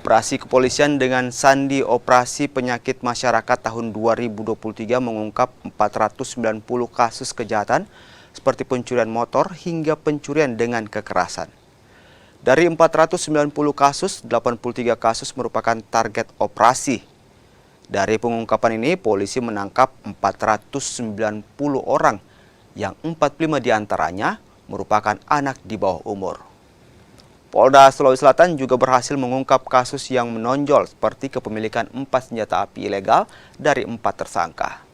Operasi kepolisian dengan sandi Operasi Penyakit Masyarakat tahun 2023 mengungkap 490 kasus kejahatan seperti pencurian motor hingga pencurian dengan kekerasan. Dari 490 kasus, 83 kasus merupakan target operasi. Dari pengungkapan ini, polisi menangkap 490 orang yang 45 diantaranya merupakan anak di bawah umur. Polda Sulawesi Selatan juga berhasil mengungkap kasus yang menonjol seperti kepemilikan 4 senjata api ilegal dari 4 tersangka.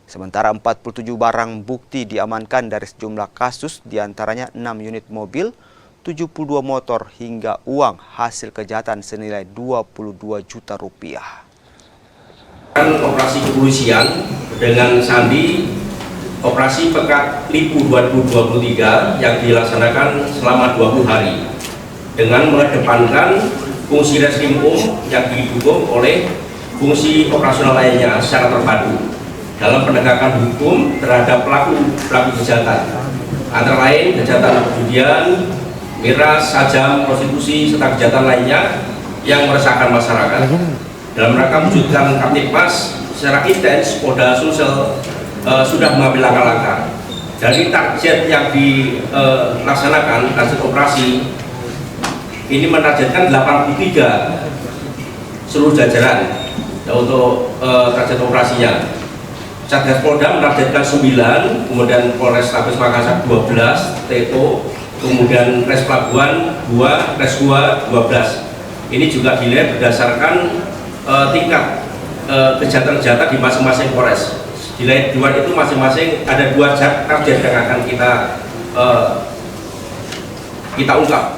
Sementara 47 barang bukti diamankan dari sejumlah kasus, diantaranya 6 unit mobil, 72 motor hingga uang hasil kejahatan senilai 22 juta rupiah. Operasi kepolisian dengan sandi Operasi Pekat Lipu 2023 yang dilaksanakan selama 20 hari. Dengan mengedepankan fungsi reskrim yang didukung oleh fungsi operasional lainnya secara terpadu dalam penegakan hukum terhadap pelaku kejahatan, antara lain kejahatan perjudian, miras, sajam, prostitusi, serta kejahatan lainnya yang meresahkan masyarakat. Dalam rangka mewujudkan Kamtibmas secara intens, Polda Sulsel sudah mengambil langkah-langkah. Dari target yang dilaksanakan, target operasi ini menargetkan 83 seluruh jajaran untuk target operasinya. Satgas Polda menargetkan 9, kemudian Polrestabes Makassar 12, Teto, kemudian Res Pelabuhan 2, Res Gua 12. Ini juga dilihat berdasarkan tingkat kejahatan-kejahatan di masing-masing Polres. Dilihat dua itu masing-masing ada 2 target yang akan kita ungkap.